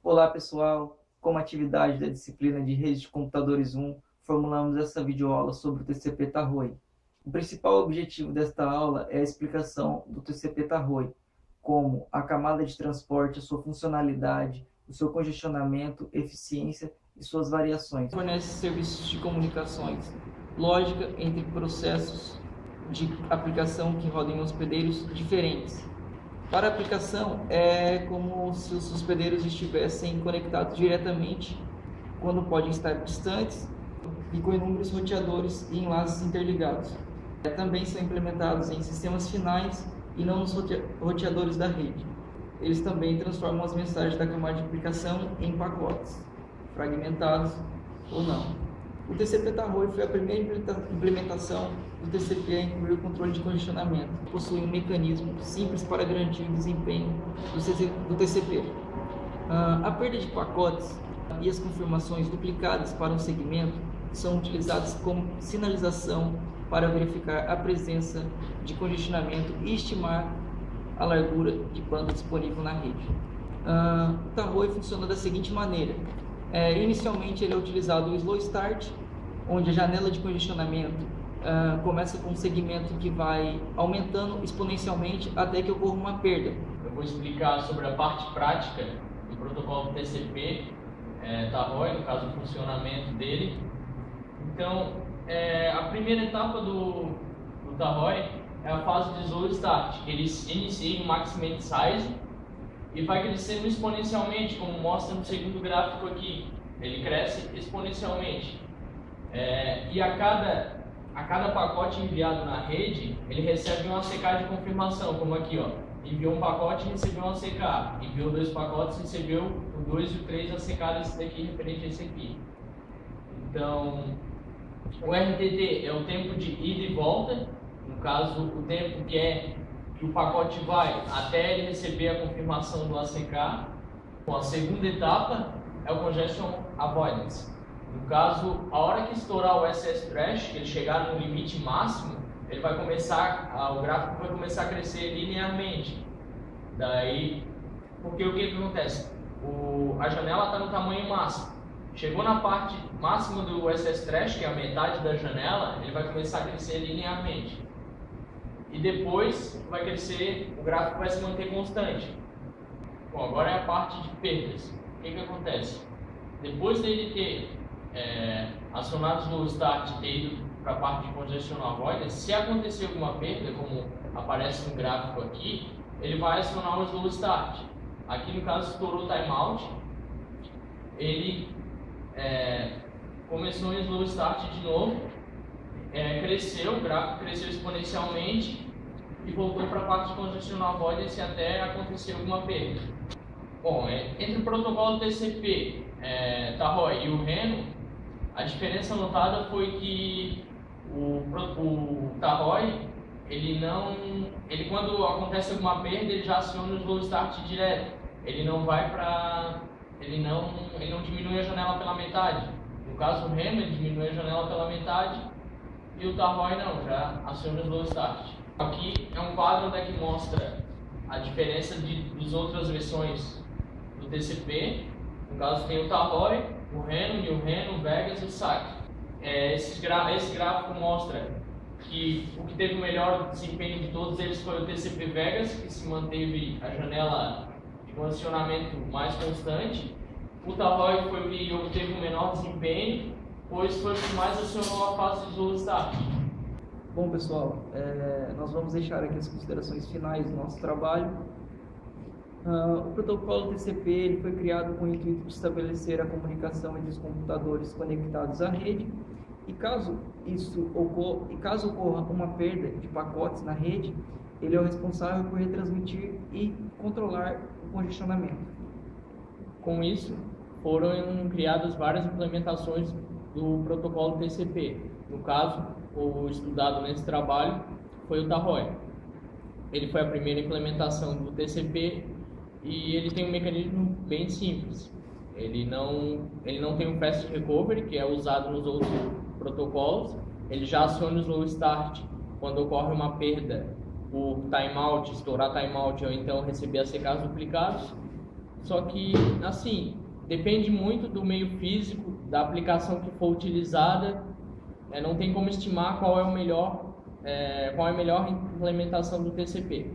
Olá pessoal, como atividade da disciplina de Redes de Computadores 1, formulamos essa videoaula sobre o TCP/Tarroi. O principal objetivo desta aula é a explicação do TCP/Tarroi, como a camada de transporte, a sua funcionalidade, o seu congestionamento, eficiência e suas variações. Fornece serviços de comunicações, lógica entre processos de aplicação que rodam em hospedeiros diferentes. Para a aplicação, é como se os hospedeiros estivessem conectados diretamente, quando podem estar distantes, e com inúmeros roteadores e enlaces interligados. Também são implementados em sistemas finais e não nos roteadores da rede. Eles também transformam as mensagens da camada de aplicação em pacotes, fragmentados ou não. O TCP/Tarroi foi a primeira implementação do TCP a incluir o controle de congestionamento. Possui um mecanismo simples para garantir o desempenho do TCP. A perda de pacotes e as confirmações duplicadas para um segmento são utilizadas como sinalização para verificar a presença de congestionamento e estimar a largura de banda disponível na rede. O Tarroi funciona da seguinte maneira. Inicialmente ele é utilizado o slow start, onde a janela de congestionamento começa com um segmento que vai aumentando exponencialmente até que ocorra uma perda. Eu vou explicar sobre a parte prática do protocolo TCP Tarroi, no caso o funcionamento dele. Então, a primeira etapa do Tarroi é a fase de slow start, que ele inicia em maximum size e vai crescendo exponencialmente, como mostra no segundo gráfico aqui. Ele cresce exponencialmente. E a cada pacote enviado na rede, ele recebe um ACK de confirmação, como aqui, ó. Enviou um pacote e recebeu um ACK. Enviou 2 pacotes e recebeu o 2 e o 3 ACK desse daqui, referente a esse aqui. Então, o RTT é o tempo de ida e volta. No caso, o tempo que o pacote vai até ele receber a confirmação do ACK. Bom, a segunda etapa é o Congestion Avoidance. No caso, a hora que estourar o SS Thresh, que ele chegar no limite máximo, ele vai começar, o gráfico vai começar a crescer linearmente. Daí, porque o que acontece? A janela está no tamanho máximo. Chegou na parte máxima do SS Thresh, que é a metade da janela, ele vai começar a crescer linearmente. E depois vai crescer, o gráfico vai se manter constante. Bom, agora é a parte de perdas. O que acontece? Depois dele ter acionado o slow start e ter ido para a parte de congestion avoidance, se acontecer alguma perda, como aparece no gráfico aqui, ele vai acionar o slow start. Aqui no caso estourou o timeout, ele começou em slow start de novo, cresceu, o gráfico cresceu exponencialmente e voltou para a parte de congestion avoidance até acontecer alguma perda. Bom, entre o protocolo TCP, Tarroi e o Reno, a diferença notada foi que o Tarroi, ele quando acontece alguma perda, ele já aciona o slow start direto. Ele não diminui a janela pela metade. No caso do Reno, ele diminui a janela pela metade e o Tarroi não, já aciona o slow start. Aqui é um quadro onde que mostra a diferença das outras versões do TCP. No caso tem o Tarroi, o Reno, New Reno, o Vegas e o SAC. Esse gráfico mostra que o que teve o melhor desempenho de todos eles foi o TCP Vegas, que se manteve a janela de condicionamento mais constante. O Tarroi foi o que obteve o menor desempenho, pois foi o que mais acionou a fase de slow start. Bom pessoal, nós vamos deixar aqui as considerações finais do nosso trabalho. O protocolo TCP ele foi criado com o intuito de estabelecer a comunicação entre os computadores conectados à rede e caso ocorra uma perda de pacotes na rede, ele é o responsável por retransmitir e controlar o congestionamento. Com isso, foram criadas várias implementações do protocolo TCP. No caso, o estudado nesse trabalho foi o Tarroi. Ele foi a primeira implementação do TCP e ele tem um mecanismo bem simples. Ele não tem um fast recovery, que é usado nos outros protocolos. Ele já aciona o slow start quando ocorre uma perda por timeout, estourar timeout ou então receber ACKs duplicados. Só que, assim, depende muito do meio físico, da aplicação que for utilizada. Não tem como estimar qual é a melhor implementação do TCP.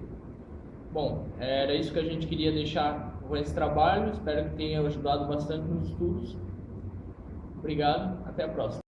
Bom, era isso que a gente queria deixar com esse trabalho. Espero que tenha ajudado bastante nos estudos. Obrigado, até a próxima.